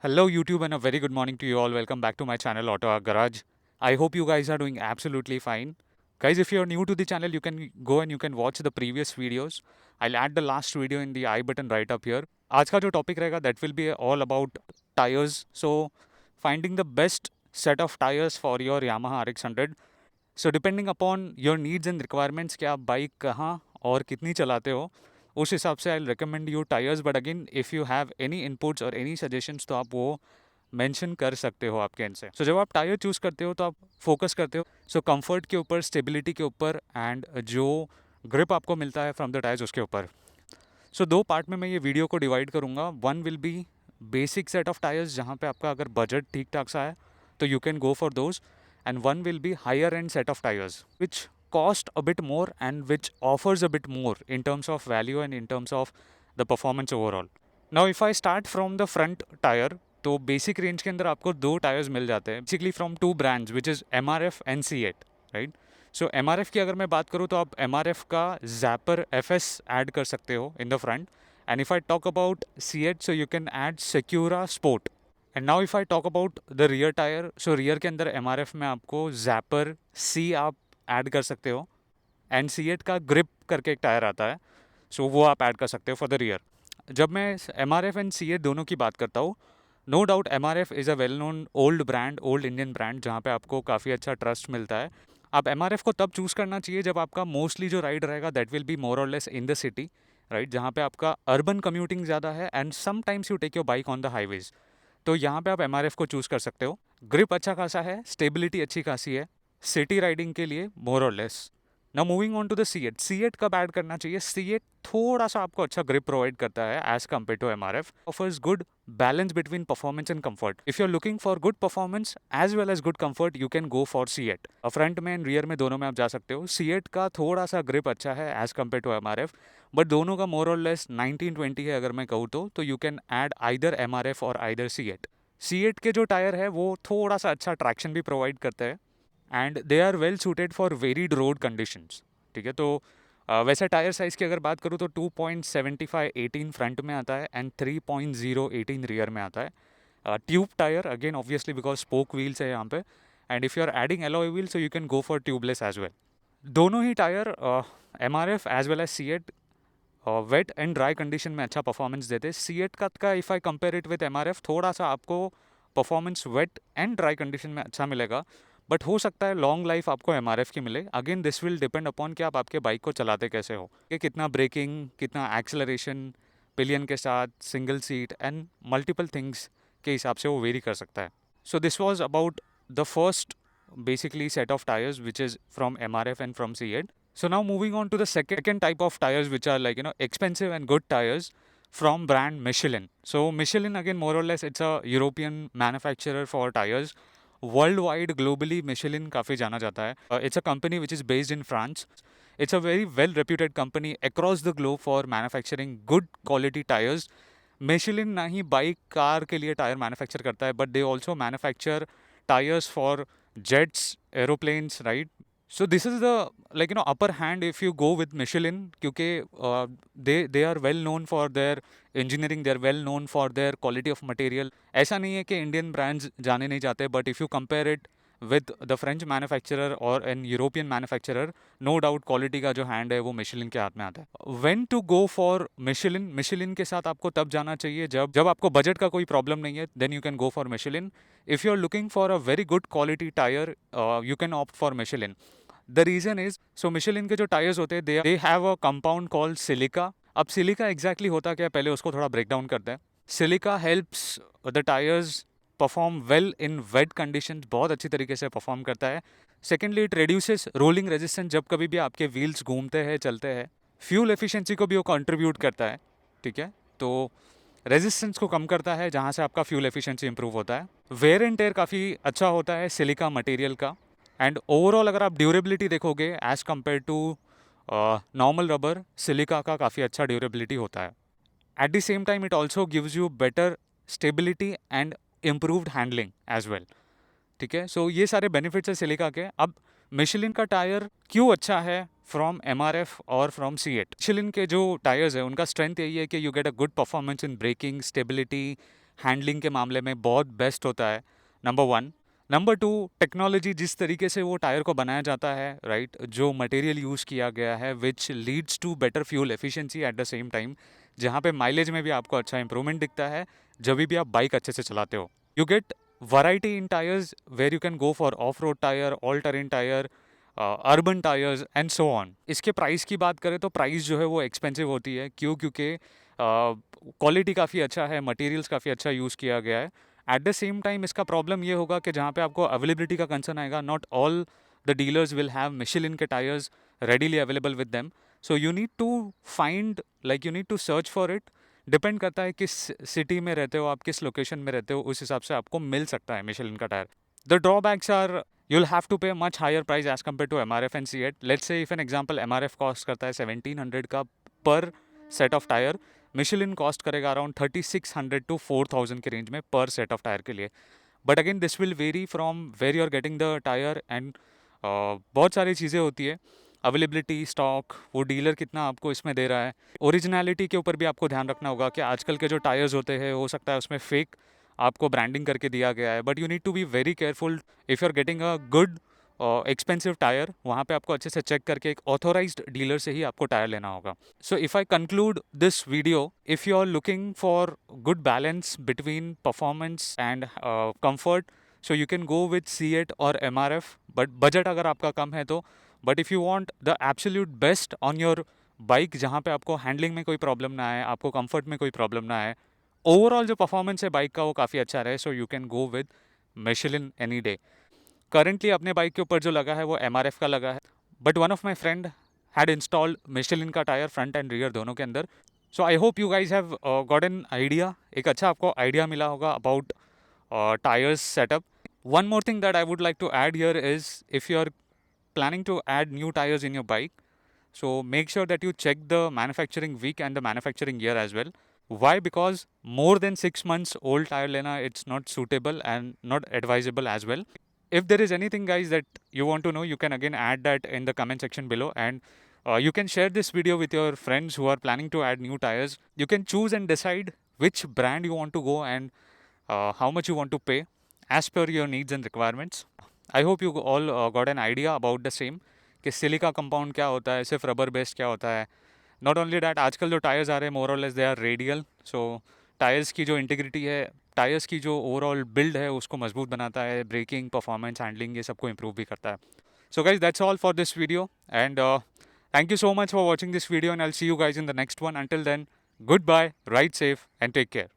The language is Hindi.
Hello, YouTube, and a very good morning to you all. Welcome back to my channel, Auto Art Garage. I hope you guys are doing absolutely fine. Guys, if you're new to the channel, you can go and you can watch the previous videos. I'll add the last video in the I button right up here. आज का जो टॉपिक रहेगा that will be all about tires. So, finding the best set of tires for your Yamaha RX 100. So, depending upon your needs and requirements कि आप बाइक कहाँ और कितनी चलाते हो उस हिसाब से I recommend you tyres but again if you have any inputs और एनी सजेशंस तो आप वो मेंशन कर सकते हो आपके एंड से। सो जब आप टायर चूज़ करते हो तो आप फोकस करते हो कंफर्ट के ऊपर, स्टेबिलिटी के ऊपर एंड जो ग्रिप आपको मिलता है फ्रॉम द टायर्स उसके ऊपर। सो दो पार्ट में मैं ये वीडियो को डिवाइड करूँगा। One will B basic set of tyres जहाँ पे आपका अगर बजट ठीक ठाक सा है तो you can go for those, and one will be higher and set of tires which cost a bit more and which offers a bit more in terms of value and in terms of the performance overall. Now if I start from the front tire, तो बेसिक रेंज के अंदर आपको दो टायर्स मिल जाते हैं basically from two brands which is MRF and C8, right. So MRF की अगर मैं बात करूँ तो आप MRF का Zapper FS ऐड कर सकते हो in the front, and if I talk about C8 so you can add Secura Sport. And now if I talk about the rear tyre, so rear के अंदर MRF में आपको Zapper C आप ऐड कर सकते हो, एंड C8 का ग्रिप करके एक टायर आता है, सो वो आप ऐड कर सकते हो फॉर द रियर। जब मैं MRF एंड C8 दोनों की बात करता हूँ, no doubt MRF is a well known old brand, old Indian brand जहाँ पे आपको काफ़ी अच्छा ट्रस्ट मिलता है। आप MRF को तब चूज़ करना चाहिए जब आपका मोस्टली जो राइड रहेगा that will be more or less in the city, right, जहाँ पे आपका अर्बन कम्यूटिंग ज़्यादा है and sometimes you take your bike on the highways, तो यहाँ पे आप MRF को चूज़ कर सकते हो। ग्रिप अच्छा खासा है, स्टेबिलिटी अच्छी खासी है सिटी राइडिंग के लिए more or less. Now moving on to the C8 कब ऐड करना चाहिए? C8 थोड़ा सा आपको अच्छा ग्रिप प्रोवाइड करता है as compare to MRF, offers good balance between performance and comfort. If you are looking for good performance as well as good comfort you can go for C8। Front में एंड रियर में दोनों में आप जा सकते हो। C8 का थोड़ा सा ग्रिप अच्छा है as compare to MRF, but दोनों का मोर और लेस 19-20 है अगर मैं कहूँ तो you can add either MRF और आइदर C8। C8 के जो टायर है वो थोड़ा सा अच्छा ट्रैक्शन भी प्रोवाइड करता है and they are well suited for varied road conditions, ठीक है। तो वैसे टायर साइज़ की अगर बात करूँ तो 2.75 18 फ्रंट में आता है एंड 3.0 18 रियर में आता है। Tube tyre again obviously because spoke wheels है यहाँ पे, and if you are adding alloy wheel so you can go for tubeless as well. दोनों ही tyre MRF as well as C8 wet and dry condition में अच्छा परफॉर्मेंस देते हैं। C8 का if I compare it with MRF थोड़ा सा आपको performance wet and dry condition में अच्छा मिलेगा, बट हो सकता है लॉन्ग लाइफ आपको MRF की मिले। Again this will depend upon कि आप आपके बाइक को चलाते कैसे हो, कि कितना ब्रेकिंग, कितना एक्सेलरेशन, पिलियन के साथ, single seat and multiple things के हिसाब से वो वेरी कर सकता है। So this was about the first basically set of tires which is from MRF and from C8. So now moving on to the second type of tires which are like expensive and good tires from brand Michelin. So Michelin again more or less it's a European manufacturer for tires. Worldwide globally Michelin काफ़ी जाना जाता है. It's a company which is based in France. It's a very well reputed company across the globe for manufacturing good quality tires. Michelin ना ही बाइक कार के लिए टायर मैन्युफैक्चर करता है, but they also manufacture tires for jets, aeroplanes, right? So this is the upper hand if you go with Michelin, क्योंकि they are well known for their engineering, they are well known for their quality of material. ऐसा नहीं है कि इंडियन ब्रांड्स जाने नहीं जाते, but if you compare it with the French manufacturer और an European manufacturer, no doubt quality का जो हैंड है वो मिशेलिन के हाथ में आता है। When to go for Michelin, Michelin के साथ आपको तब जाना चाहिए जब जब आपको बजट का कोई प्रॉब्लम नहीं है, then you can go for Michelin. If you are looking for a very good quality tyre you can opt for Michelin. The reason is, so Michelin के जो टायर्स होते हैं they have a compound called silica. अब सिलिका एग्जैक्टली होता क्या है पहले उसको थोड़ा ब्रेक डाउन करते हैं। Silica helps the tyres perform well in wait condition, बहुत अच्छी तरीके से परफॉर्म करता है। Secondly it reduces rolling resistance, जब कभी भी आपके व्हील्स घूमते हैं चलते हैं। फ्यूल एफिशिएंसी को भी वो कंट्रीब्यूट करता है, ठीक है। तो रेजिस्टेंस को कम करता है जहाँ से आपका फ्यूल एफिशिएंसी इंप्रूव होता है। वेयर एंड टेयर काफ़ी अच्छा होता है सिलिका मटेरियल का, एंड ओवरऑल अगर आप ड्यूरेबिलिटी देखोगे as compare to normal rubber, silica का काफ़ी अच्छा ड्यूरेबिलिटी होता है। At the same time it also gives you better stability and improved handling as well, ठीक है। सो ये सारे बेनिफिट्स है सिलिका के। अब मिशेलिन का टायर क्यों अच्छा है फ्रॉम MRF और फ्रॉम C8? मिशेलिन के जो टायर्स है उनका स्ट्रेंथ यही है कि you get a good performance in braking, stability handling के मामले में बहुत बेस्ट होता है, number one. Number two, technology जिस तरीके से वो टायर को बनाया जाता है, राइट, जो मटेरियल यूज़ किया गया है which leads to better fuel efficiency at the same time, जहाँ पे माइलेज में भी आपको अच्छा इंप्रूवमेंट दिखता है जब भी आप बाइक अच्छे से चलाते हो। You get variety in tyres where you can go for off road tyre, all terrain tyre, urban tyres and so on. इसके प्राइस की बात करें तो प्राइस जो है वो एक्सपेंसिव होती है, क्योंकि क्वालिटी काफ़ी अच्छा है, मटेरियल्स काफ़ी अच्छा यूज़ किया गया है। एट द सेम टाइम इसका प्रॉब्लम ये होगा कि जहाँ पे आपको अवेलेबिलिटी का कंसर्न आएगा, not all the dealers will have Michelin के tyres readily available with them, so you need to find, like you need to search for it. Depend करता है किस सिटी में रहते हो आप, किस लोकेशन में रहते हो, उस हिसाब से आपको मिल सकता है मिशेलिन का tyre. The drawbacks are, you'll have to pay much higher price as compared to MRF and C8. Let's say if an example MRF cost करता है 1700 का पर set of tyre, Michelin cost करेगा अराउंड 3600 to 4000 के रेंज में पर सेट ऑफ टायर के लिए। But again this will vary from where you are getting the tyre and बहुत सारी चीज़ें होती है, अवेलेबिलिटी, स्टॉक, वो डीलर कितना आपको इसमें दे रहा है, ओरिजिनलिटी के ऊपर भी आपको ध्यान रखना होगा कि आजकल के जो टायर्स होते हैं हो सकता है उसमें फेक आपको ब्रांडिंग करके दिया गया है। But you need to be very careful if you are getting a good expensive tyre, वहाँ पे आपको अच्छे से चेक करके एक ऑथोराइज्ड डीलर से ही आपको टायर लेना होगा। So if I conclude this video, if you are looking for good balance between performance and comfort, so you can go with C8 or MRF, but budget अगर आपका कम है तो। But if you want the absolute best on your bike, जहाँ पे आपको हैंडलिंग में कोई प्रॉब्लम ना आए, आपको कंफर्ट में कोई प्रॉब्लम ना आए, ओवरऑल जो परफॉर्मेंस है बाइक का वो काफ़ी अच्छा रहे, सो you can go with Michelin any day. Currently अपने बाइक के ऊपर जो लगा है वो MRF का लगा है, but one of my friend had installed Michelin का टायर फ्रंट एंड रियर दोनों के अंदर। So I hope you guys have got an idea, एक अच्छा आपको आइडिया मिला होगा about tyres setup. One more thing that I would like to add here is if you are planning to add new tires in your bike, so make sure that you check the manufacturing week and the manufacturing year as well. Why? Because more than 6 months old tire lena, it's not suitable and not advisable as well. If there is anything guys that you want to know, you can again add that in the comment section below, and you can share this video with your friends who are planning to add new tires. You can choose and decide which brand you want to go and how much you want to pay as per your needs and requirements. I hope you all got an idea about the same, कि सिलिका कंपाउंड क्या होता है, सिर्फ रबर बेस्ड क्या होता है। नॉट ओनली डैट, आजकल जो टायर्स आ रहे हैं more or less they are radial, so tyres की जो इंटीग्रिटी है, टायर्स की जो ओवरऑल बिल्ड है उसको मजबूत बनाता है, ब्रेकिंग, परफॉर्मेंस, हैंडलिंग, ये सबको इंप्रूव भी करता है। So guys that's all for this video and thank you so much for watching this video and I will see you guys in the next one. Until then, good bye, ride safe and take care.